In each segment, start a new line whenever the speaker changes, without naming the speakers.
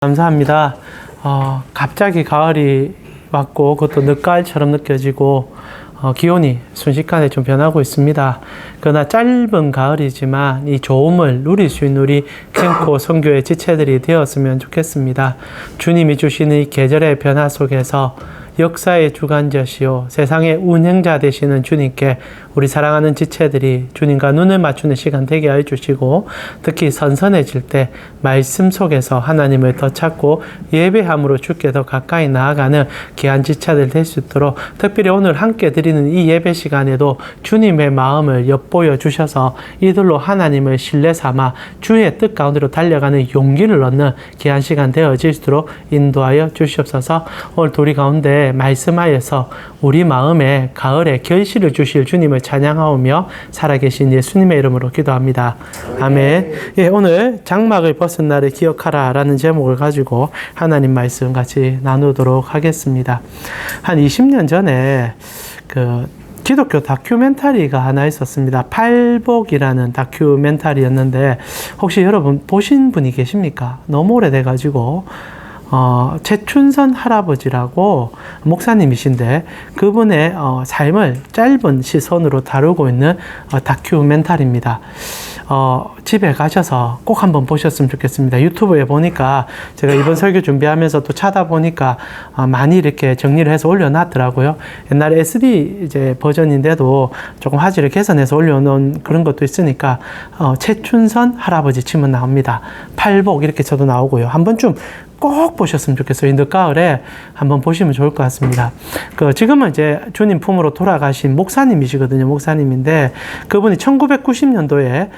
감사합니다. 갑자기 가을이 왔고 그것도 늦가을처럼 느껴지고 기온이 순식간에 좀 변하고 있습니다. 그러나 짧은 가을이지만 이 좋음을 누릴 수 있는 우리 캠코 선교의 지체들이 되었으면 좋겠습니다. 주님이 주시는 이 계절의 변화 속에서 역사의 주관자시오 세상의 운행자 되시는 주님께 우리 사랑하는 지체들이 주님과 눈을 맞추는 시간 되게 하여 주시고, 특히 선선해질 때 말씀 속에서 하나님을 더 찾고 예배함으로 주께 더 가까이 나아가는 귀한 지체들 될 수 있도록, 특별히 오늘 함께 드리는 이 예배 시간에도 주님의 마음을 엿보여 주셔서 이들로 하나님을 신뢰 삼아 주의 뜻 가운데로 달려가는 용기를 얻는 귀한 시간 되어질 수 있도록 인도하여 주시옵소서. 오늘 우리 가운데 말씀하여서 우리 마음에 가을에 결실을 주실 주님을 찬양하오며 살아계신 예수님의 이름으로 기도합니다. 아멘. 예, 오늘 장막을 벗은 날을 기억하라 라는 제목을 가지고 하나님 말씀 같이 나누도록 하겠습니다. 한 20년 전에 기독교 다큐멘터리가 하나 있었습니다. 팔복이라는 다큐멘터리였는데 혹시 여러분 보신 분이 계십니까? 너무 오래돼가지고 최춘선 할아버지라고 목사님이신데 그분의 삶을 짧은 시선으로 다루고 있는 다큐멘터리입니다. 집에 가셔서 꼭 한번 보셨으면 좋겠습니다. 유튜브에 보니까 제가 이번 설교 준비하면서 또 찾아보니까 많이 이렇게 정리를 해서 올려놨더라고요. 옛날에 SD 이제 버전인데도 조금 화질을 개선해서 올려놓은 그런 것도 있으니까 최춘선 할아버지 치면 나옵니다. 팔복 이렇게 쳐도 나오고요. 한 번쯤 꼭 보셨으면 좋겠어요. 이 늦가을에 한번 보시면 좋을 것 같습니다. 지금은 이제 주님 품으로 돌아가신 목사님이시거든요. 목사님인데 그분이 1990년도에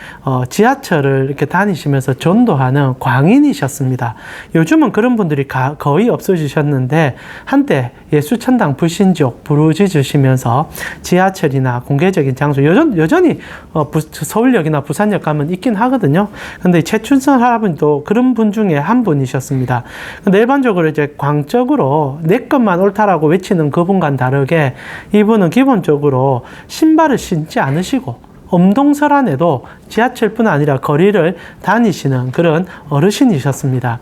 지하철을 이렇게 다니시면서 전도하는 광인이셨습니다. 요즘은 그런 분들이 거의 없어지셨는데 한때 예수천당 불신족 부르짖으시면서 지하철이나 공개적인 장소 여전히 서울역이나 부산역 가면 있긴 하거든요. 근데 최춘선 할아버지도 그런 분 중에 한 분이셨습니다. 근데 일반적으로 이제 광적으로 내 것만 옳다라고 외치는 그분과는 다르게 이분은 기본적으로 신발을 신지 않으시고 엄동설안에도 지하철뿐 아니라 거리를 다니시는 그런 어르신이셨습니다.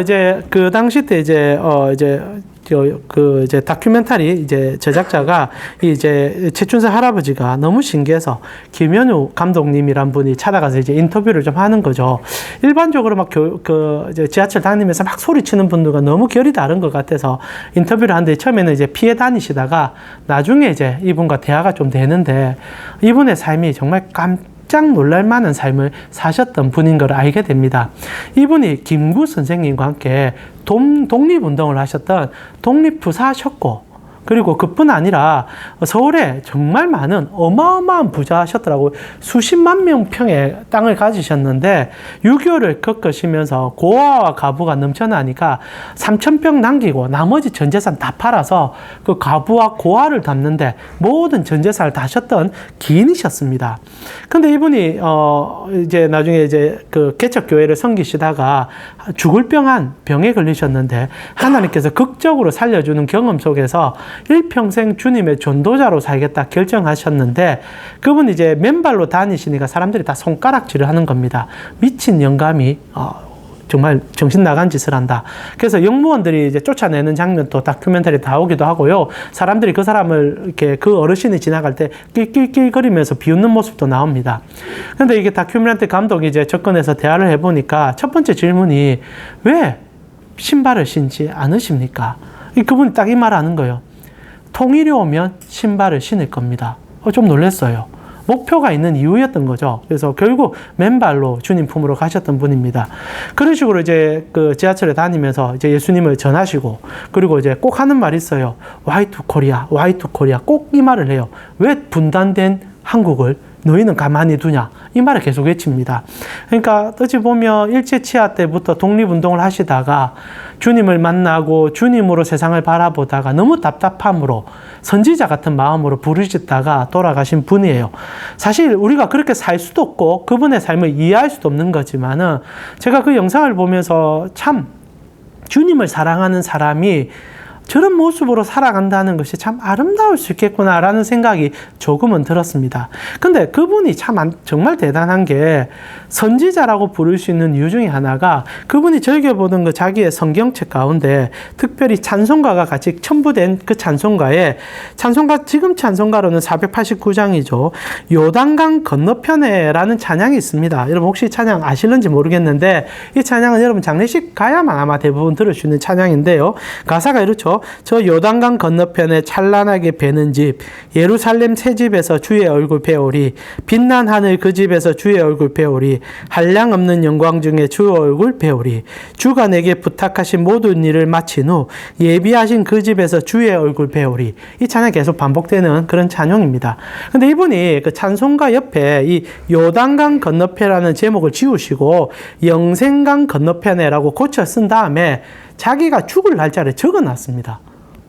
이제 그 당시 때 이제 다큐멘터리 이제 제작자가 이제 최춘선 할아버지가 너무 신기해서 김현우 감독님이란 분이 찾아가서 이제 인터뷰를 좀 하는 거죠. 일반적으로 막 이제 지하철 다니면서 막 소리치는 분들과 너무 결이 다른 것 같아서 인터뷰를 하는데 처음에는 이제 피해 다니시다가 나중에 이제 이분과 대화가 좀 되는데 이분의 삶이 정말 깜짝 놀랄 만한 삶을 사셨던 분인 걸 알게 됩니다. 이분이 김구 선생님과 함께 독립운동을 하셨던 독립부사셨고, 그리고 그뿐 아니라 서울에 정말 많은 어마어마한 부자셨더라고요. 수십만 명 평의 땅을 가지셨는데 6.25를 겪으시면서 고아와 가부가 넘쳐나니까 3,000평 남기고 나머지 전 재산 다 팔아서 그 가부와 고아를 돕는데 모든 전 재산을 다 하셨던 기인이셨습니다. 근데 이분이 이제 나중에 이제 그 개척교회를 섬기시다가 죽을 병에 걸리셨는데 하나님께서 극적으로 살려주는 경험 속에서 일평생 주님의 전도자로 살겠다 결정하셨는데 그분이 이제 맨발로 다니시니까 사람들이 다 손가락질을 하는 겁니다. 미친 영감이 정말 정신 나간 짓을 한다. 그래서 영무원들이 이제 쫓아내는 장면도 다큐멘터리 다 오기도 하고요. 사람들이 그 사람을 이렇게 그 어르신이 지나갈 때 낄낄낄거리면서 비웃는 모습도 나옵니다. 그런데 이게 다큐멘터리 감독이 이제 접근해서 대화를 해보니까 첫 번째 질문이 왜 신발을 신지 않으십니까? 그분이 딱 이 말 하는 거예요. 통일이 오면 신발을 신을 겁니다. 좀 놀랐어요. 목표가 있는 이유였던 거죠. 그래서 결국 맨발로 주님 품으로 가셨던 분입니다. 그런 식으로 이제 그 지하철에 다니면서 이제 예수님을 전하시고, 그리고 이제 꼭 하는 말이 있어요. Y2 코리아, Y2 코리아. 꼭 이 말을 해요. 왜 분단된 한국을 너희는 가만히 두냐? 이 말을 계속 외칩니다. 그러니까 어찌 보면 일제치하 때부터 독립운동을 하시다가 주님을 만나고 주님으로 세상을 바라보다가 너무 답답함으로 선지자 같은 마음으로 부르짖다가 돌아가신 분이에요. 사실 우리가 그렇게 살 수도 없고 그분의 삶을 이해할 수도 없는 거지만은 제가 그 영상을 보면서 참 주님을 사랑하는 사람이 저런 모습으로 살아간다는 것이 참 아름다울 수 있겠구나라는 생각이 조금은 들었습니다. 근데 그분이 정말 대단한 게 선지자라고 부를 수 있는 이유 중에 하나가 그분이 즐겨보던 그 자기의 성경책 가운데 특별히 찬송가가 같이 첨부된 그 찬송가에 지금 찬송가로는 489장이죠. 요단강 건너편에라는 찬양이 있습니다. 여러분 혹시 찬양 아실는지 모르겠는데 이 찬양은 여러분 장례식 가야만 아마 대부분 들을 수 있는 찬양인데요. 가사가 이렇죠. 저 요단강 건너편에 찬란하게 배는 집 예루살렘 새 집에서 주의 얼굴 배우리 빛난 하늘 그 집에서 주의 얼굴 배우리 한량없는 영광 중에 주의 얼굴 배우리 주가 내게 부탁하신 모든 일을 마친 후 예비하신 그 집에서 주의 얼굴 배우리. 이 찬양이 계속 반복되는 그런 찬양입니다. 근데 이분이 그 찬송가 옆에 이 요단강 건너편이라는 제목을 지우시고 영생강 건너편에라고 고쳐 쓴 다음에 자기가 죽을 날짜를 적어놨습니다.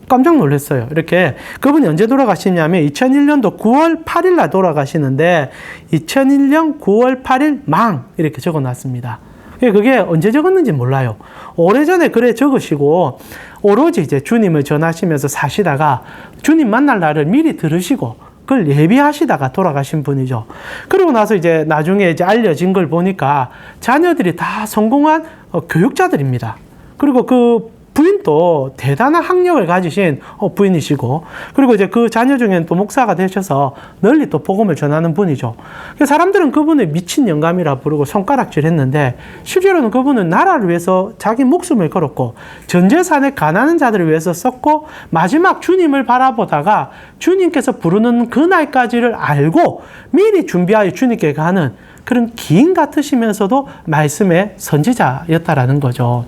깜짝 놀랐어요. 이렇게 그분이 언제 돌아가시냐면 2001년도 9월 8일 날 돌아가시는데 2001년 9월 8일 망 이렇게 적어놨습니다. 그게 언제 적었는지 몰라요. 오래전에 그래 적으시고 오로지 이제 주님을 전하시면서 사시다가 주님 만날 날을 미리 들으시고 그걸 예비하시다가 돌아가신 분이죠. 그리고 나서 이제 나중에 이제 알려진 걸 보니까 자녀들이 다 성공한 교육자들입니다. 그리고 그 부인도 대단한 학력을 가지신 부인이시고, 그리고 이제 그 자녀 중에는 또 목사가 되셔서 널리 또 복음을 전하는 분이죠. 사람들은 그분을 미친 영감이라 부르고 손가락질 했는데, 실제로는 그분은 나라를 위해서 자기 목숨을 걸었고, 전 재산을 가난한 자들을 위해서 썼고, 마지막 주님을 바라보다가 주님께서 부르는 그날까지를 알고 미리 준비하여 주님께 가는 그런 기인 같으시면서도 말씀의 선지자였다라는 거죠.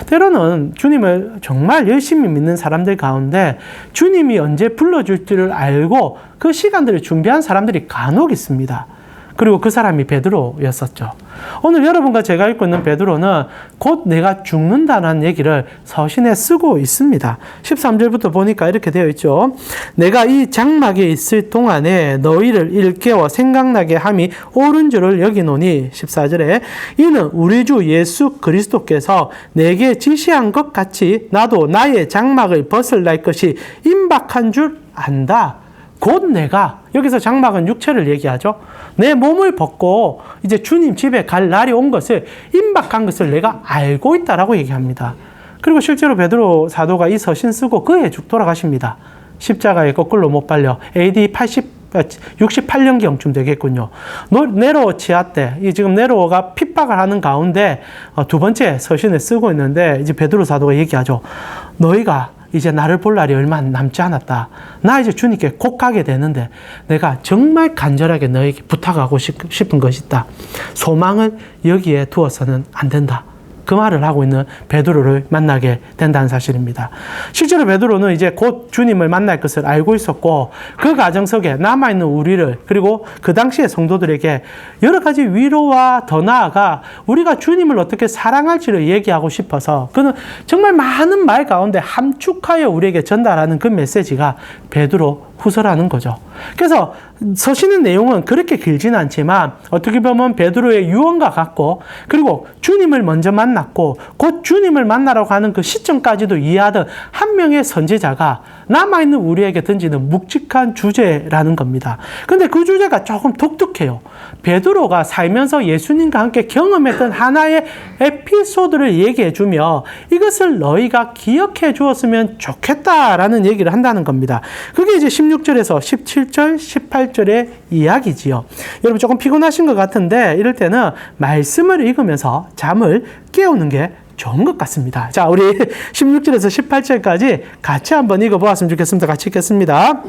때로는 주님을 정말 열심히 믿는 사람들 가운데 주님이 언제 불러줄지를 알고 그 시간들을 준비한 사람들이 간혹 있습니다. 그리고 그 사람이 베드로였었죠. 오늘 여러분과 제가 읽고 있는 베드로는 곧 내가 죽는다는 얘기를 서신에 쓰고 있습니다. 13절부터 보니까 이렇게 되어 있죠. 내가 이 장막에 있을 동안에 너희를 일깨워 생각나게 함이 옳은 줄을 여기노니 14절에 이는 우리 주 예수 그리스도께서 내게 지시한 것 같이 나도 나의 장막을 벗을 날 것이 임박한 줄 안다. 곧 내가, 여기서 장막은 육체를 얘기하죠. 내 몸을 벗고 이제 주님 집에 갈 날이 온 것을, 임박한 것을 내가 알고 있다라고 얘기합니다. 그리고 실제로 베드로 사도가 이 서신 쓰고 그 해 죽 돌아가십니다. 십자가에 거꾸로 못 발려 AD 68년경쯤 되겠군요. 네로 치하 때, 지금 네로가 핍박을 하는 가운데 두 번째 서신을 쓰고 있는데 이제 베드로 사도가 얘기하죠. 너희가 이제 나를 볼 날이 얼마 남지 않았다. 나 이제 주님께 곧 가게 되는데 내가 정말 간절하게 너에게 부탁하고 싶은 것이 있다. 소망을 여기에 두어서는 안 된다. 그 말을 하고 있는 베드로를 만나게 된다는 사실입니다. 실제로 베드로는 이제 곧 주님을 만날 것을 알고 있었고 그 과정 속에 남아있는 우리를, 그리고 그 당시의 성도들에게 여러 가지 위로와 더 나아가 우리가 주님을 어떻게 사랑할지를 얘기하고 싶어서 그는 정말 많은 말 가운데 함축하여 우리에게 전달하는 그 메시지가 베드로 후서라는 거죠. 그래서 서신의 내용은 그렇게 길지는 않지만 어떻게 보면 베드로의 유언과 같고, 그리고 주님을 먼저 만났고 곧 주님을 만나러 가는 그 시점까지도 이해하던 한 명의 선지자가 남아있는 우리에게 던지는 묵직한 주제라는 겁니다. 근데 그 주제가 조금 독특해요. 베드로가 살면서 예수님과 함께 경험했던 하나의 에피소드를 얘기해주며 이것을 너희가 기억해 주었으면 좋겠다라는 얘기를 한다는 겁니다. 그게 이제 16절에서 17절, 18절의 이야기지요. 여러분 조금 피곤하신 것 같은데 이럴 때는 말씀을 읽으면서 잠을 깨우는 게 좋은 것 같습니다. 자, 우리 16절에서 18절까지 같이 한번 읽어보았으면 좋겠습니다. 같이 읽겠습니다.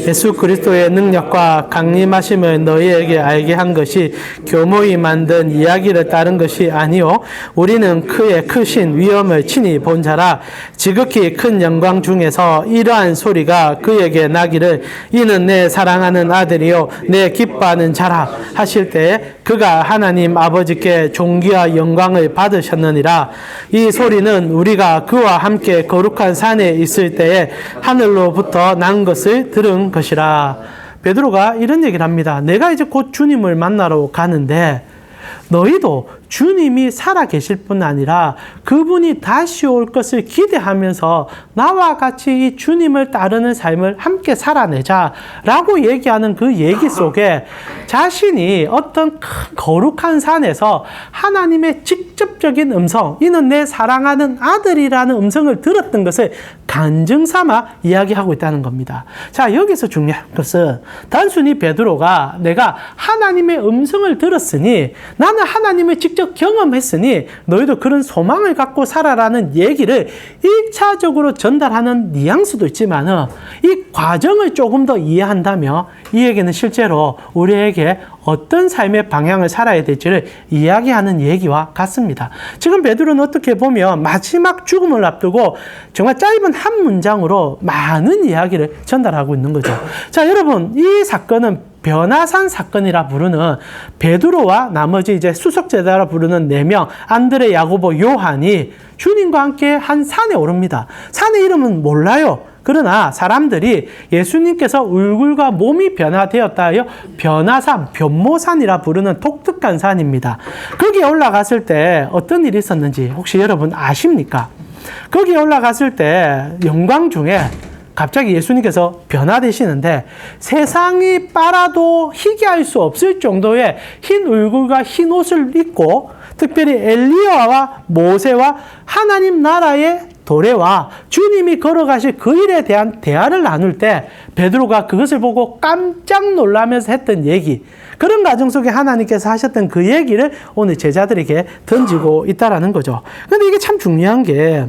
예수 그리스도의 능력과 강림하심을 너희에게 알게 한 것이 교모이 만든 이야기를 따른 것이 아니요 우리는 그의 크신 위엄을 친히 본 자라. 지극히 큰 영광 중에서 이러한 소리가 그에게 나기를 이는 내 사랑하는 아들이요 내 기뻐하는 자라 하실 때에 그가 하나님 아버지께 존귀와 영광을 받으셨느니라. 이 소리는 우리가 그와 함께 거룩한 산에 있을 때에 하늘로부터 난 것을 들은 것이라. 베드로가 이런 얘기를 합니다. 내가 이제 곧 주님을 만나러 가는데 너희도 주님이 살아계실 뿐 아니라 그분이 다시 올 것을 기대하면서 나와 같이 이 주님을 따르는 삶을 함께 살아내자라고 얘기하는 그 얘기 속에 자신이 어떤 큰 거룩한 산에서 하나님의 직접적인 음성, 이는 내 사랑하는 아들이라는 음성을 들었던 것을 간증 삼아 이야기하고 있다는 겁니다. 자, 여기서 중요한 것은 단순히 베드로가 내가 하나님의 음성을 들었으니 나는 하나님을 직접 경험했으니 너희도 그런 소망을 갖고 살아라는 얘기를 1차적으로 전달하는 뉘앙스도 있지만은 이 과정을 조금 더 이해한다면 이 얘기는 실제로 우리에게 어떤 삶의 방향을 살아야 될지를 이야기하는 얘기와 같습니다. 지금 베드로는 어떻게 보면 마지막 죽음을 앞두고 정말 짧은 한 문장으로 많은 이야기를 전달하고 있는 거죠. 자, 여러분, 이 사건은 변화산 사건이라 부르는 베드로와 나머지 이제 수석제자라 부르는 4명, 안드레, 야고보, 요한이 주님과 함께 한 산에 오릅니다. 산의 이름은 몰라요. 그러나 사람들이 예수님께서 얼굴과 몸이 변화되었다 하여 변화산, 변모산이라 부르는 독특한 산입니다. 거기에 올라갔을 때 어떤 일이 있었는지 혹시 여러분 아십니까? 거기에 올라갔을 때 영광 중에 갑자기 예수님께서 변화되시는데 세상이 빨아도 희귀할 수 없을 정도의 흰 얼굴과 흰 옷을 입고 특별히 엘리야와 모세와 하나님 나라의 도래와 주님이 걸어가실 그 일에 대한 대화를 나눌 때 베드로가 그것을 보고 깜짝 놀라면서 했던 얘기, 그런 과정 속에 하나님께서 하셨던 그 얘기를 오늘 제자들에게 던지고 있다라는 거죠. 근데 이게 참 중요한 게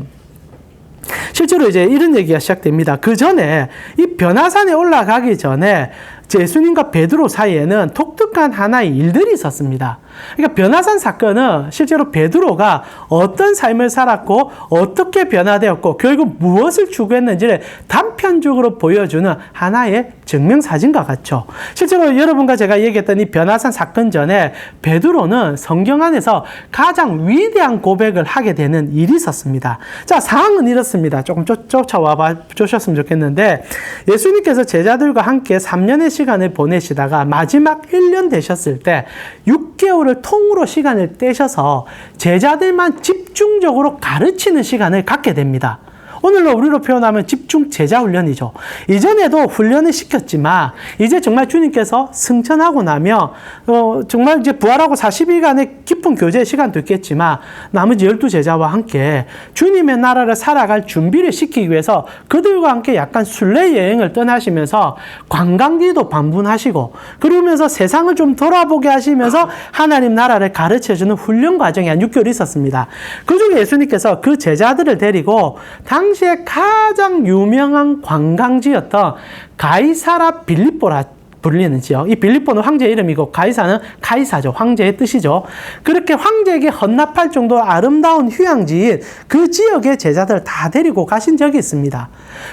실제로 이제 이런 얘기가 시작됩니다. 그 전에 이 변화산에 올라가기 전에 예수님과 베드로 사이에는 독특한 하나의 일들이 있었습니다. 그러니까 변화산 사건은 실제로 베드로가 어떤 삶을 살았고 어떻게 변화되었고 결국 무엇을 추구했는지를 단편적으로 보여주는 하나의 증명사진과 같죠. 실제로 여러분과 제가 얘기했던 이 변화산 사건 전에 베드로는 성경 안에서 가장 위대한 고백을 하게 되는 일이 있었습니다. 자, 상황은 이렇습니다. 조금 쫓아와 주셨으면 좋겠는데 예수님께서 제자들과 함께 3년의 시간을 보내시다가 마지막 1년 되셨을 때 6개월을 통으로 시간을 떼셔서 제자들만 집중적으로 가르치는 시간을 갖게 됩니다. 오늘로 우리로 표현하면 집중 제자 훈련이죠. 이전에도 훈련을 시켰지만 이제 정말 주님께서 승천하고 나면 정말 이제 부활하고 40일간의 깊은 교제의 시간도 있겠지만 나머지 12제자와 함께 주님의 나라를 살아갈 준비를 시키기 위해서 그들과 함께 약간 순례 여행을 떠나시면서 관광지도 방문하시고 그러면서 세상을 좀 돌아보게 하시면서 하나님 나라를 가르쳐주는 훈련 과정이 한 6개월이 있었습니다. 그중에 예수님께서 그 제자들을 데리고 당시에 가장 유명한 관광지였던 가이사라 빌립보라 불리는 지역. 이 빌립보는 황제의 이름이고 가이사는 카이사죠. 황제의 뜻이죠. 그렇게 황제에게 헌납할 정도로 아름다운 휴양지인 그 지역의 제자들을 다 데리고 가신 적이 있습니다.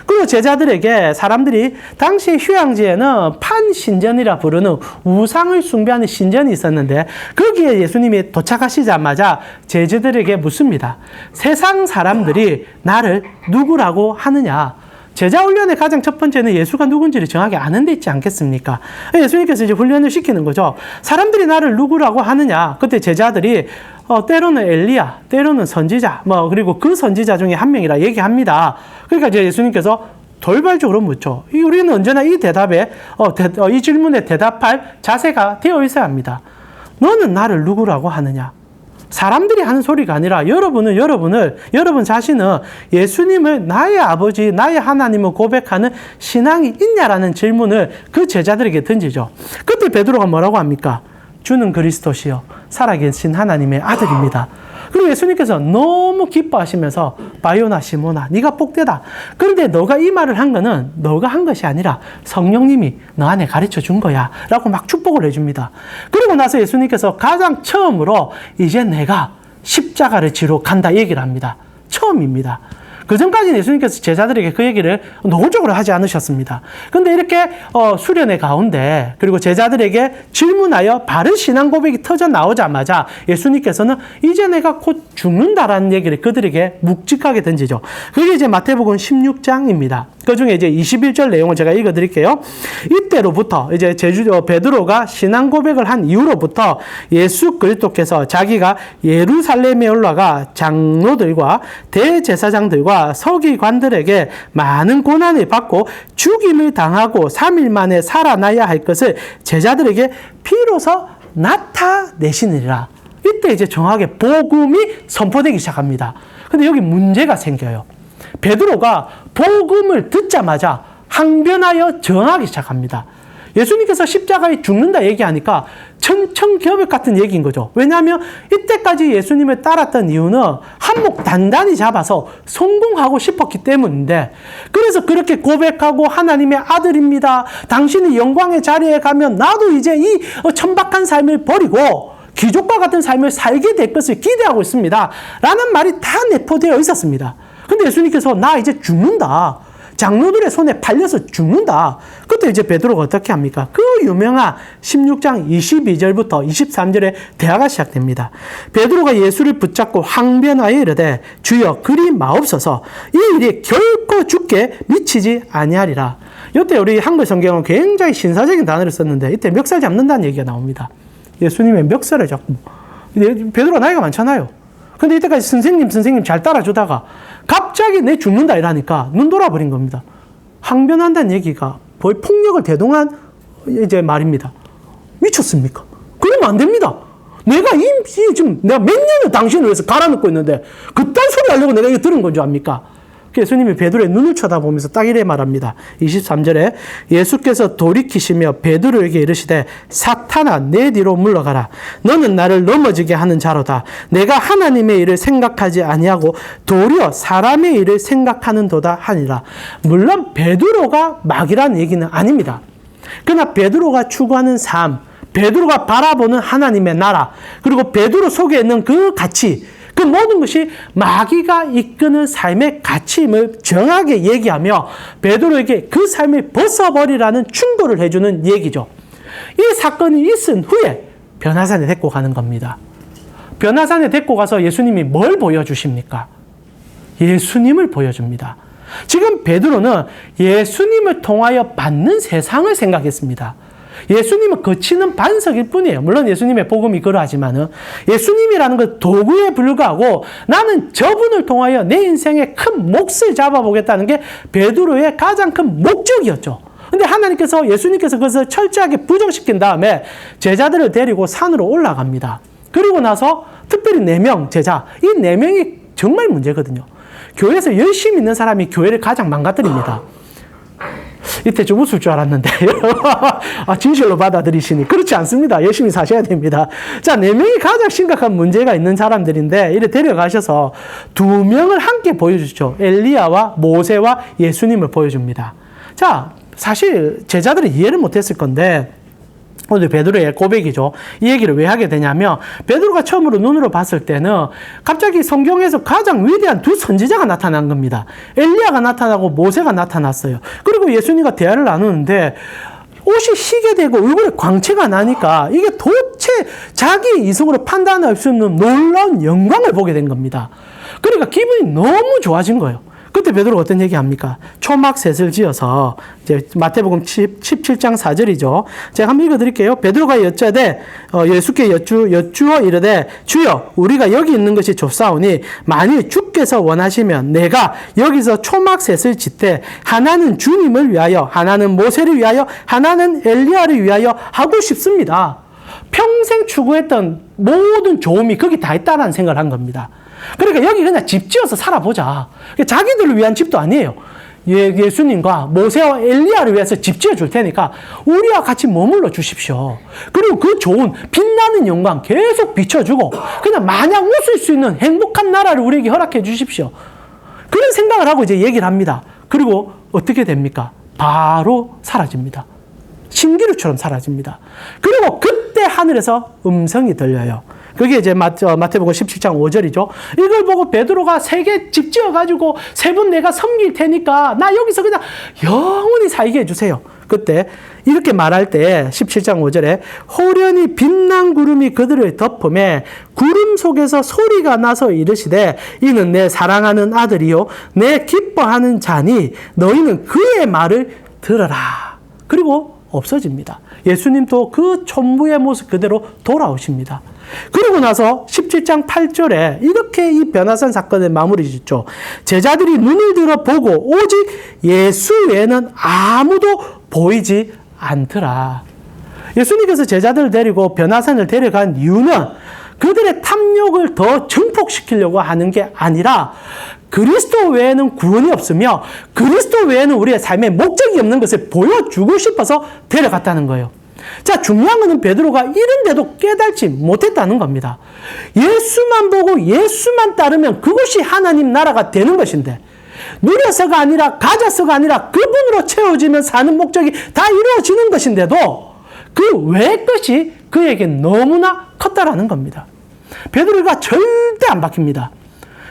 그리고 제자들에게 사람들이 당시 휴양지에는 판신전이라 부르는 우상을 숭배하는 신전이 있었는데 거기에 예수님이 도착하시자마자 제자들에게 묻습니다. 세상 사람들이 나를 누구라고 하느냐? 제자훈련의 가장 첫 번째는 예수가 누군지를 정확히 아는 데 있지 않겠습니까? 예수님께서 이제 훈련을 시키는 거죠. 사람들이 나를 누구라고 하느냐? 그때 제자들이 때로는 엘리야, 때로는 선지자, 그리고 그 선지자 중에 한 명이라 얘기합니다. 그러니까 이제 예수님께서 돌발적으로 묻죠. 우리는 언제나 이 대답에, 이 질문에 대답할 자세가 되어 있어야 합니다. 너는 나를 누구라고 하느냐? 사람들이 하는 소리가 아니라 여러분 자신은 예수님을 나의 아버지, 나의 하나님을 고백하는 신앙이 있냐라는 질문을 그 제자들에게 던지죠. 그때 베드로가 뭐라고 합니까? 주는 그리스도시요 살아계신 하나님의 아들입니다. 그리고 예수님께서 너무 기뻐하시면서 바요나 시모나 네가 복되다. 그런데 너가 이 말을 한 거는 너가 한 것이 아니라 성령님이 너 안에 가르쳐 준 거야 라고 막 축복을 해줍니다. 그리고 나서 예수님께서 가장 처음으로 이제 내가 십자가를 지러 간다 얘기를 합니다. 처음입니다. 그 전까지는 예수님께서 제자들에게 그 얘기를 노골적으로 하지 않으셨습니다. 근데 이렇게 수련의 가운데 그리고 제자들에게 질문하여 바른 신앙 고백이 터져 나오자마자 예수님께서는 이제 내가 곧 죽는다라는 얘기를 그들에게 묵직하게 던지죠. 그게 이제 마태복음 16장입니다. 그 중에 이제 21절 내용을 제가 읽어드릴게요. 이때 그때로부터 이제 베드로가 신앙 고백을 한 이후로부터 예수 그리스도께서 자기가 예루살렘에 올라가 장로들과 대제사장들과 서기관들에게 많은 고난을 받고 죽임을 당하고 3일 만에 살아나야 할 것을 제자들에게 비로소 나타내시느니라. 이때 이제 정확하게 복음이 선포되기 시작합니다. 근데 여기 문제가 생겨요. 베드로가 복음을 듣자마자 항변하여 전하기 시작합니다. 예수님께서 십자가에 죽는다 얘기하니까 천천겹역 같은 얘기인 거죠. 왜냐하면 이때까지 예수님을 따랐던 이유는 한몫 단단히 잡아서 성공하고 싶었기 때문인데, 그래서 그렇게 고백하고 하나님의 아들입니다, 당신이 영광의 자리에 가면 나도 이제 이 천박한 삶을 버리고 귀족과 같은 삶을 살게 될 것을 기대하고 있습니다 라는 말이 다 내포되어 있었습니다. 근데 예수님께서 나 이제 죽는다, 장로들의 손에 팔려서 죽는다. 그때 이제 베드로가 어떻게 합니까? 그 유명한 16장 22절부터 23절에 대화가 시작됩니다. 베드로가 예수를 붙잡고 항변하여 이르되 주여 그리 마옵소서, 이 일이 결코 죽게 미치지 아니하리라. 이때 우리 한글 성경은 굉장히 신사적인 단어를 썼는데 이때 멱살 잡는다는 얘기가 나옵니다. 예수님의 멱살을 잡고. 베드로가 나이가 많잖아요. 근데 이때까지 선생님 잘 따라주다가 갑자기 내 죽는다 이러니까 눈 돌아버린 겁니다. 항변한다는 얘기가 거의 폭력을 대동한 이제 말입니다. 미쳤습니까? 그러면 안 됩니다. 내가 지금 내가 몇 년을 당신을 위해서 갈아넣고 있는데 그딴 소리 하려고 내가 이거 들은 건 줄 압니까? 예수님이 베드로의 눈을 쳐다보면서 딱 이래 말합니다. 23절에 예수께서 돌이키시며 베드로에게 이르시되 사탄아 내 뒤로 물러가라. 너는 나를 넘어지게 하는 자로다. 내가 하나님의 일을 생각하지 아니하고 도리어 사람의 일을 생각하는도다 하니라. 물론 베드로가 막이라는 얘기는 아닙니다. 그러나 베드로가 추구하는 삶, 베드로가 바라보는 하나님의 나라, 그리고 베드로 속에 있는 그 가치, 그 모든 것이 마귀가 이끄는 삶의 가치임을 정확하게 얘기하며 베드로에게 그 삶을 벗어버리라는 충고를 해주는 얘기죠. 이 사건이 있은 후에 변화산에 데리고 가는 겁니다. 변화산에 데리고 가서 예수님이 뭘 보여주십니까? 예수님을 보여줍니다. 지금 베드로는 예수님을 통하여 받는 세상을 생각했습니다. 예수님은 거치는 반석일 뿐이에요. 물론 예수님의 복음이 그러하지만은 예수님이라는 것 도구에 불과하고 나는 저분을 통하여 내 인생의 큰 몫을 잡아보겠다는 게 베드로의 가장 큰 목적이었죠. 근데 하나님께서, 예수님께서 그것을 철저하게 부정시킨 다음에 제자들을 데리고 산으로 올라갑니다. 그리고 나서 특별히 4명 제자, 이 4명이 정말 문제거든요. 교회에서 열심히 있는 사람이 교회를 가장 망가뜨립니다. 이때 좀 웃을 줄 알았는데 진실로 받아들이시니 그렇지 않습니다. 열심히 사셔야 됩니다. 자, 4명이 가장 심각한 문제가 있는 사람들인데 이래 데려가셔서 2명을 함께 보여주죠. 엘리야와 모세와 예수님을 보여줍니다. 자, 사실 제자들이 이해를 못했을 건데 오늘 베드로의 고백이죠. 이 얘기를 왜 하게 되냐면 베드로가 처음으로 눈으로 봤을 때는 갑자기 성경에서 가장 위대한 2 선지자가 나타난 겁니다. 엘리야가 나타나고 모세가 나타났어요. 그리고 예수님과 대화를 나누는데 옷이 희게 되고 얼굴에 광채가 나니까 이게 도대체 자기 이성으로 판단할 수 없는 놀라운 영광을 보게 된 겁니다. 그러니까 기분이 너무 좋아진 거예요. 그때 베드로가 어떤 얘기 합니까? 초막셋을 지어서, 이제 마태복음 17장 4절이죠. 제가 한번 읽어드릴게요. 베드로가 여짜되 예수께 여쭈어 이르되 주여 우리가 여기 있는 것이 좁사오니 만일 주께서 원하시면 내가 여기서 초막셋을 짓되 하나는 주님을 위하여, 하나는 모세를 위하여, 하나는 엘리야를 위하여 하고 싶습니다. 평생 추구했던 모든 좋음이 거기 다 있다라는 생각을 한 겁니다. 그러니까 여기 그냥 집 지어서 살아보자. 자기들을 위한 집도 아니에요. 예수님과 모세와 엘리야를 위해서 집 지어줄 테니까 우리와 같이 머물러 주십시오. 그리고 그 좋은 빛나는 영광 계속 비춰주고 그냥 마냥 웃을 수 있는 행복한 나라를 우리에게 허락해 주십시오. 그런 생각을 하고 이제 얘기를 합니다. 그리고 어떻게 됩니까? 바로 사라집니다. 신기루처럼 사라집니다. 그리고 그때 하늘에서 음성이 들려요. 그게 이제 마태복음 17장 5절이죠. 이걸 보고 베드로가 3개 집 지어가지고 3분 내가 섬길 테니까 나 여기서 그냥 영원히 살게 해주세요. 그때 이렇게 말할 때 17장 5절에 호련히 빛난 구름이 그들을 덮음에 구름 속에서 소리가 나서 이르시되 이는 내 사랑하는 아들이요 내 기뻐하는 자니 너희는 그의 말을 들어라. 그리고 없어집니다. 예수님도 그 천부의 모습 그대로 돌아오십니다. 그러고 나서 17장 8절에 이렇게 이 변화산 사건의 마무리 짓죠. 제자들이 눈을 들어 보고 오직 예수 외에는 아무도 보이지 않더라. 예수님께서 제자들을 데리고 변화산을 데려간 이유는 그들의 탐욕을 더 증폭시키려고 하는 게 아니라 그리스도 외에는 구원이 없으며 그리스도 외에는 우리의 삶에 목적이 없는 것을 보여주고 싶어서 데려갔다는 거예요. 자, 중요한 것은 베드로가 이런데도 깨달지 못했다는 겁니다. 예수만 보고 예수만 따르면 그것이 하나님 나라가 되는 것인데 누려서가 아니라 가져서가 아니라 그분으로 채워지면 사는 목적이 다 이루어지는 것인데도 그 외의 것이 그에게 너무나 컸다라는 겁니다. 베드로가 절대 안 바뀝니다.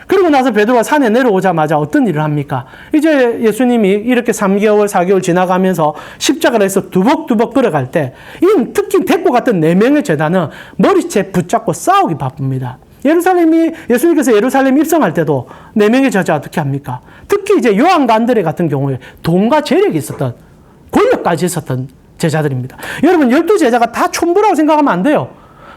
그리고 나서 베드로가 산에 내려오자마자 어떤 일을 합니까? 이제 예수님이 이렇게 3개월, 4개월 지나가면서 십자가를 해서 두벅두벅 걸어갈 때, 특히 데리고 갔던 4명의 제자는 머리채 붙잡고 싸우기 바쁩니다. 예수님께서 예루살렘 입성할 때도 4명의 제자 어떻게 합니까? 특히 이제 요한과 안드레 같은 경우에 돈과 재력이 있었던, 권력까지 있었던 제자들입니다. 여러분, 12제자가 다 촌부라고 생각하면 안 돼요.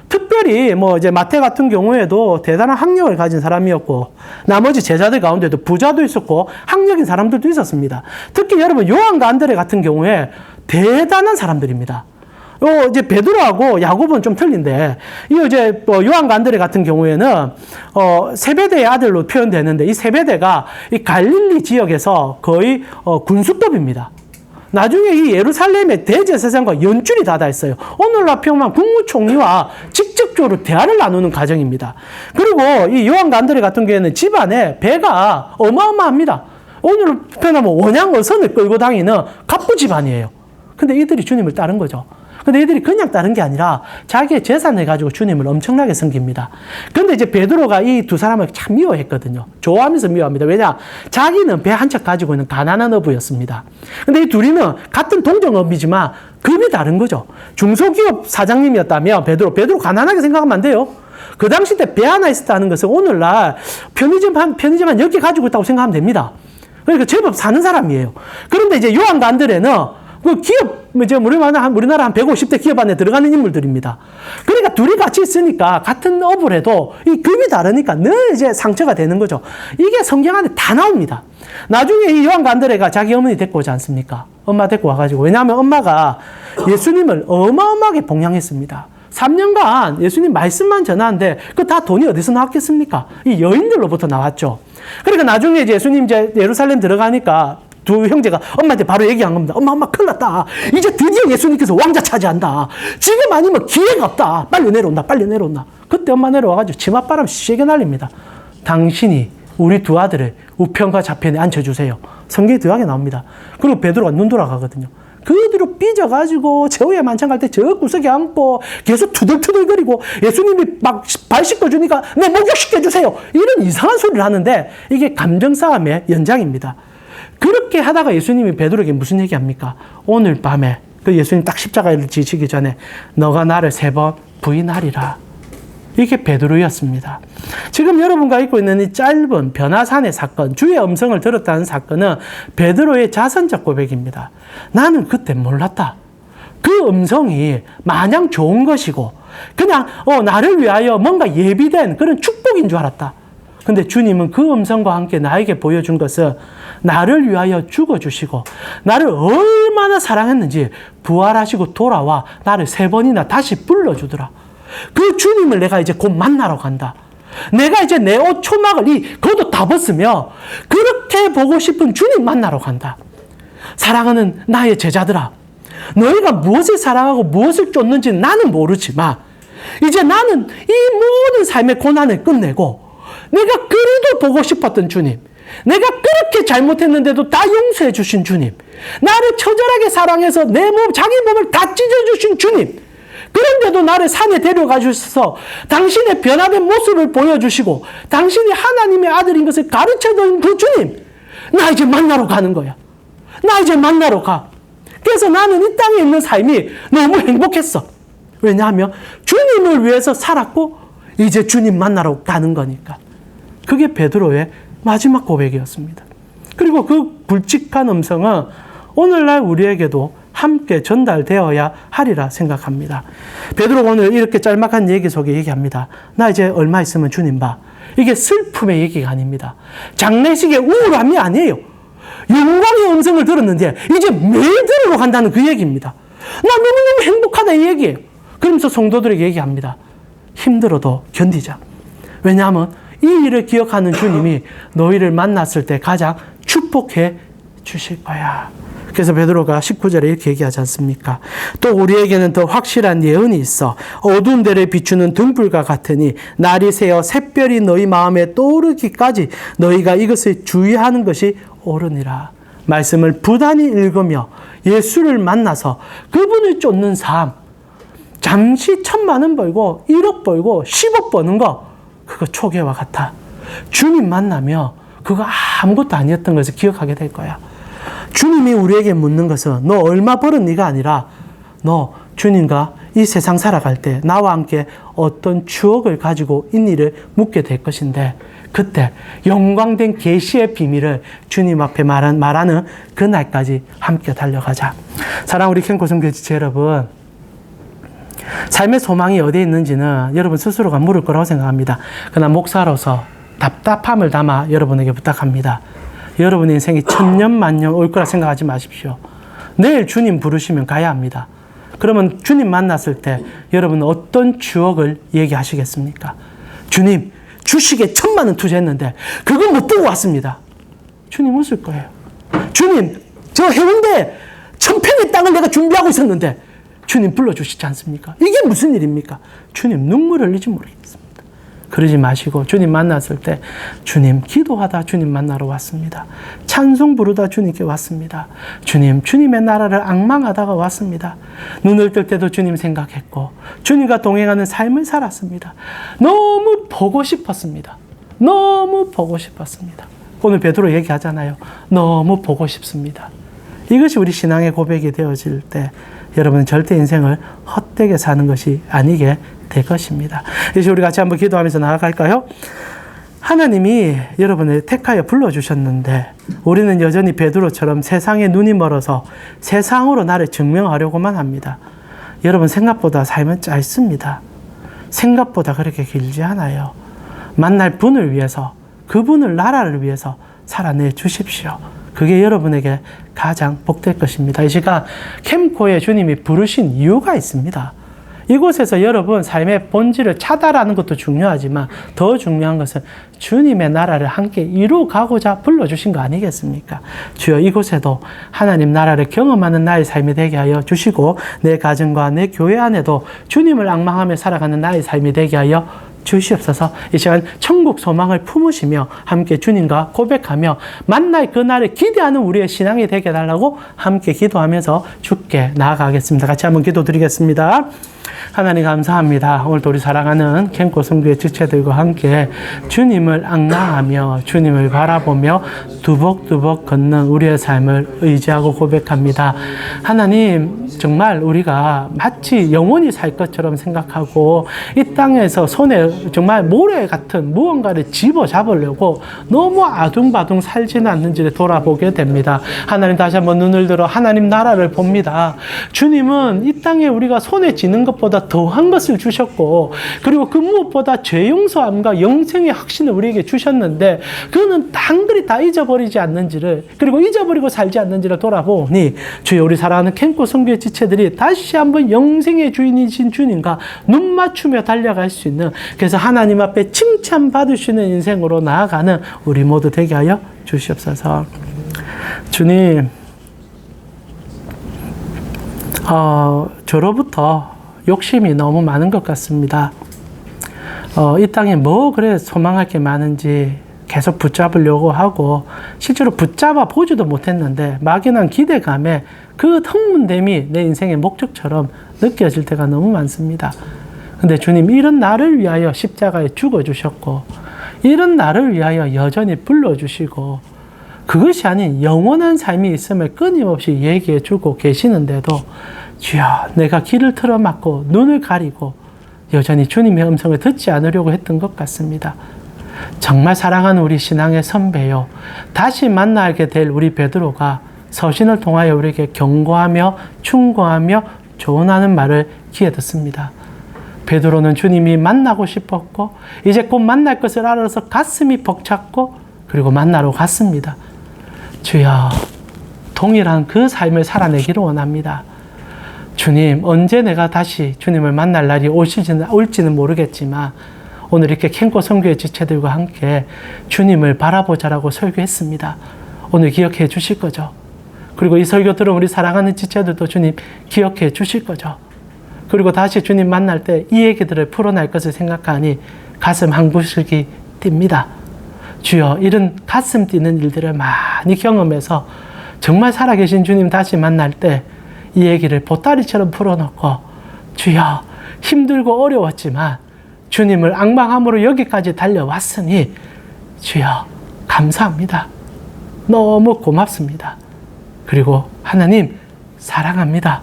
특별히 이제 마태 같은 경우에도 대단한 학력을 가진 사람이었고 나머지 제자들 가운데도 부자도 있었고 학력인 사람들도 있었습니다. 특히 여러분 요한과 안드레 같은 경우에 대단한 사람들입니다. 이제 베드로하고 야고보는 좀 틀린데 이제 요한과 안드레 같은 경우에는 세베대의 아들로 표현되는데 이 세베대가 이 갈릴리 지역에서 거의 군수급입니다. 나중에 이 예루살렘의 대제사장과 연줄이 닿았어요. 오늘날 표현만 국무총리와 직접적으로 대화를 나누는 과정입니다. 그리고 이 요한과 안드레 같은 경우에는 집안에 배가 어마어마합니다. 오늘 표현하면 원양어선을 끌고 다니는 갑부 집안이에요. 근데 이들이 주님을 따른 거죠. 근데 이들이 그냥 따른 게 아니라 자기의 재산을 가지고 주님을 엄청나게 섬깁니다. 근데 이제 베드로가 이 두 사람을 참 미워했거든요. 좋아하면서 미워합니다. 왜냐? 자기는 배 한 척 가지고 있는 가난한 어부였습니다. 근데 이 둘이는 같은 동정업이지만 급이 다른 거죠. 중소기업 사장님이었다면 베드로 가난하게 생각하면 안 돼요. 그 당시 때 배 하나 있었다는 것은 오늘날 편의점 한 10개 가지고 있다고 생각하면 됩니다. 그러니까 제법 사는 사람이에요. 그런데 이제 요한과 안드레는 그 기업, 이제 우리나라 한 150대 기업 안에 들어가는 인물들입니다. 그러니까 둘이 같이 있으니까 같은 업을 해도 이 급이 다르니까 늘 이제 상처가 되는 거죠. 이게 성경 안에 다 나옵니다. 나중에 이 요한과 안드레가 자기 어머니 데리고 오지 않습니까? 엄마 데리고 와가지고. 왜냐하면 엄마가 예수님을 어마어마하게 봉양했습니다. 3년간 예수님 말씀만 전하는데 그 다 돈이 어디서 나왔겠습니까? 이 여인들로부터 나왔죠. 그러니까 나중에 이제 예수님 이제 예루살렘 들어가니까 두 형제가 엄마한테 바로 얘기한 겁니다. 엄마 큰일 났다. 이제 드디어 예수님께서 왕자 차지한다. 지금 아니면 기회가 없다. 빨리 내려온다. 그때 엄마 내려와가지고 치맛바람 세게 날립니다. 당신이 우리 두 아들을 우편과 좌편에 앉혀주세요. 성경에 들어가게 나옵니다. 그리고 베드로가 눈 돌아가거든요. 그 뒤로 삐져가지고 제후의 만찬 갈 때 저 구석에 앉고 계속 투덜투덜거리고 예수님이 막 발 씻겨주니까 내 목욕시켜주세요. 이런 이상한 소리를 하는데 이게 감정싸움의 연장입니다. 그렇게 하다가 예수님이 베드로에게 무슨 얘기합니까? 오늘 밤에 그 예수님 딱 십자가를 지시기 전에 너가 나를 3번 부인하리라. 이게 베드로였습니다. 지금 여러분과 있고 있는 이 짧은 변화산의 사건, 주의 음성을 들었다는 사건은 베드로의 자선적 고백입니다. 나는 그때 몰랐다. 그 음성이 마냥 좋은 것이고 그냥 나를 위하여 뭔가 예비된 그런 축복인 줄 알았다. 근데 주님은 그 음성과 함께 나에게 보여준 것은 나를 위하여 죽어주시고 나를 얼마나 사랑했는지 부활하시고 돌아와 나를 3번이나 다시 불러주더라. 그 주님을 내가 이제 곧 만나러 간다. 내가 이제 내 옷 초막을 이 겉옷 다 벗으며 그렇게 보고 싶은 주님 만나러 간다. 사랑하는 나의 제자들아, 너희가 무엇을 사랑하고 무엇을 쫓는지 나는 모르지만 이제 나는 이 모든 삶의 고난을 끝내고 내가 그래도 보고 싶었던 주님, 내가 그렇게 잘못했는데도 다 용서해 주신 주님, 나를 처절하게 사랑해서 내 몸, 자기 몸을 다 찢어주신 주님, 그런데도 나를 산에 데려가 주셔서 당신의 변화된 모습을 보여주시고 당신이 하나님의 아들인 것을 가르쳐준 그 주님, 나 이제 만나러 가는 거야. 나 이제 만나러 가. 그래서 나는 이 땅에 있는 삶이 너무 행복했어. 왜냐하면 주님을 위해서 살았고 이제 주님 만나러 가는 거니까. 그게 베드로의 마지막 고백이었습니다. 그리고 그 굵직한 음성은 오늘날 우리에게도 함께 전달되어야 하리라 생각합니다. 베드로가 오늘 이렇게 짤막한 얘기 속에 얘기합니다. 나 이제 얼마 있으면 주님 봐. 이게 슬픔의 얘기가 아닙니다. 장례식의 우울함이 아니에요. 영광의 음성을 들었는데 이제 매일 들으러 간다는 그 얘기입니다. 나 너무너무 행복하다 이 얘기예요. 그러면서 성도들에게 얘기합니다. 힘들어도 견디자. 왜냐하면 이 일을 기억하는 주님이 너희를 만났을 때 가장 축복해 주실 거야. 그래서 베드로가 19절에 이렇게 얘기하지 않습니까? 또 우리에게는 더 확실한 예언이 있어. 어두운 데를 비추는 등불과 같으니 날이 새어 샛별이 너희 마음에 떠오르기까지 너희가 이것을 주의하는 것이 옳으니라. 말씀을 부단히 읽으며 예수를 만나서 그분을 쫓는 삶, 잠시 1,000,000원 벌고 1억 벌고 10억 버는 거, 그거 초계와 같아. 주님 만나며 그거 아무것도 아니었던 것을 기억하게 될 거야. 주님이 우리에게 묻는 것은 너 얼마 벌었니가 아니라 너 주님과 이 세상 살아갈 때 나와 함께 어떤 추억을 가지고 있니를 묻게 될 것인데, 그때 영광된 계시의 비밀을 주님 앞에 말하는 그날까지 함께 달려가자. 사랑하는 우리 캠코성교회 지체 여러분, 삶의 소망이 어디에 있는지는 여러분 스스로가 물을 거라고 생각합니다. 그러나 목사로서 답답함을 담아 여러분에게 부탁합니다. 여러분 인생이 1000년 만년 올 거라 생각하지 마십시오. 내일 주님 부르시면 가야 합니다. 그러면 주님 만났을 때 여러분은 어떤 추억을 얘기하시겠습니까? 주님, 주식에 1,000,000원 투자했는데 그거 못 보고 왔습니다. 주님 웃을 거예요. 주님, 저 해운대 1,000평의 땅을 내가 준비하고 있었는데 주님 불러주시지 않습니까? 이게 무슨 일입니까? 주님 눈물 흘리지 모르겠습니다. 그러지 마시고 주님 만났을 때 주님 기도하다 주님 만나러 왔습니다. 찬송 부르다 주님께 왔습니다. 주님, 주님의 나라를 앙망하다가 왔습니다. 눈을 뜰 때도 주님 생각했고 주님과 동행하는 삶을 살았습니다. 너무 보고 싶었습니다. 너무 보고 싶었습니다. 오늘 베드로 얘기하잖아요. 너무 보고 싶습니다. 이것이 우리 신앙의 고백이 되어질 때 여러분은 절대 인생을 헛되게 사는 것이 아니게 될 것입니다. 이제 우리 같이 한번 기도하면서 나아갈까요? 하나님이 여러분을 택하여 불러주셨는데 우리는 여전히 베드로처럼 세상에 눈이 멀어서 세상으로 나를 증명하려고만 합니다. 여러분, 생각보다 삶은 짧습니다. 생각보다 그렇게 길지 않아요. 만날 분을 위해서, 그분을 나라를 위해서 살아내 주십시오. 그게 여러분에게 가장 복될 것입니다. 이 시간 캠코에 주님이 부르신 이유가 있습니다. 이곳에서 여러분 삶의 본질을 찾아라는 것도 중요하지만 더 중요한 것은 주님의 나라를 함께 이루어가고자 불러주신 거 아니겠습니까? 주여, 이곳에도 하나님 나라를 경험하는 나의 삶이 되게 하여 주시고 내 가정과 내 교회 안에도 주님을 앙망하며 살아가는 나의 삶이 되게 하여 주시옵소서. 이 시간 천국 소망을 품으시며 함께 주님과 고백하며 만날 그날을 기대하는 우리의 신앙이 되게 해달라고 함께 기도하면서 주께 나아가겠습니다. 같이 한번 기도드리겠습니다. 하나님 감사합니다. 오늘도 우리 사랑하는 캠코 성교의 지체들과 함께 주님을 앙망하며 주님을 바라보며 두벅두벅 걷는 우리의 삶을 의지하고 고백합니다. 하나님, 정말 우리가 마치 영원히 살 것처럼 생각하고 이 땅에서 손에 정말 모래 같은 무언가를 집어잡으려고 너무 아둥바둥 살지는 않는지를 돌아보게 됩니다. 하나님, 다시 한번 눈을 들어 하나님 나라를 봅니다. 주님은 이 땅에 우리가 손에 쥐는 것보다 더한 것을 주셨고, 그리고 그 무엇보다 죄 용서함과 영생의 확신을 우리에게 주셨는데 그거는 단글이 다 잊어버리지 않는지를, 그리고 잊어버리고 살지 않는지를 돌아보니 주여, 우리 사랑하는 캠코 성교의 지체들이 다시 한번 영생의 주인이신 주님과 눈 맞추며 달려갈 수 있는, 그래서 하나님 앞에 칭찬받을 수 있는 인생으로 나아가는 우리 모두 되게 하여 주시옵소서. 주님, 저로부터 욕심이 너무 많은 것 같습니다. 이 땅에 뭐 그래 소망할 게 많은지 계속 붙잡으려고 하고 실제로 붙잡아 보지도 못했는데 막연한 기대감에 그 흥분됨이 내 인생의 목적처럼 느껴질 때가 너무 많습니다. 근데 주님, 이런 나를 위하여 십자가에 죽어주셨고 이런 나를 위하여 여전히 불러주시고 그것이 아닌 영원한 삶이 있음을 끊임없이 얘기해주고 계시는데도 주여, 내가 귀를 틀어막고 눈을 가리고 여전히 주님의 음성을 듣지 않으려고 했던 것 같습니다. 정말 사랑하는 우리 신앙의 선배요, 다시 만나게 될 우리 베드로가 서신을 통하여 우리에게 경고하며 충고하며 조언하는 말을 귀에 듣습니다. 베드로는 주님이 만나고 싶었고 이제 곧 만날 것을 알아서 가슴이 벅찼고 그리고 만나러 갔습니다. 주여, 동일한 그 삶을 살아내기를 원합니다. 주님, 언제 내가 다시 주님을 만날 날이 올지는 모르겠지만 오늘 이렇게 캔코 선교의 지체들과 함께 주님을 바라보자라고 설교했습니다. 오늘 기억해 주실 거죠? 그리고 이 설교 들은 우리 사랑하는 지체들도 주님 기억해 주실 거죠? 그리고 다시 주님 만날 때 이 얘기들을 풀어낼 것을 생각하니 가슴 한구석이 뜁니다. 주여, 이런 가슴 뛰는 일들을 많이 경험해서 정말 살아계신 주님 다시 만날 때 이 얘기를 보따리처럼 풀어놓고 주여, 힘들고 어려웠지만 주님을 앙망함으로 여기까지 달려왔으니 주여 감사합니다. 너무 고맙습니다. 그리고 하나님 사랑합니다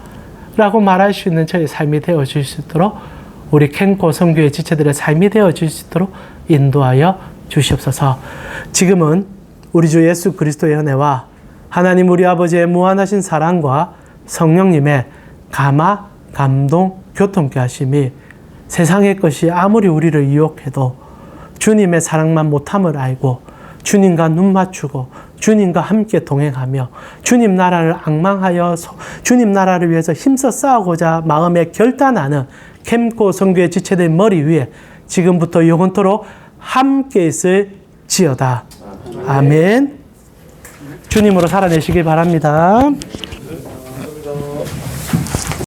라고 말할 수 있는 저의 삶이 되어줄 수 있도록 우리 캔코 선교의 지체들의 삶이 되어줄 수 있도록 인도하여 주시옵소서. 지금은 우리 주 예수 그리스도의 은혜와 하나님 우리 아버지의 무한하신 사랑과 성령님의 감화, 감동, 교통케 하심이 세상의 것이 아무리 우리를 유혹해도 주님의 사랑만 못함을 알고 주님과 눈 맞추고 주님과 함께 동행하며 주님 나라를 앙망하여 주님 나라를 위해서 힘써 싸우고자 마음에 결단하는 캔코 선교의 지체들 머리 위에 지금부터 영원토록 함께 있을지어다. 아멘. 주님으로 살아내시길 바랍니다.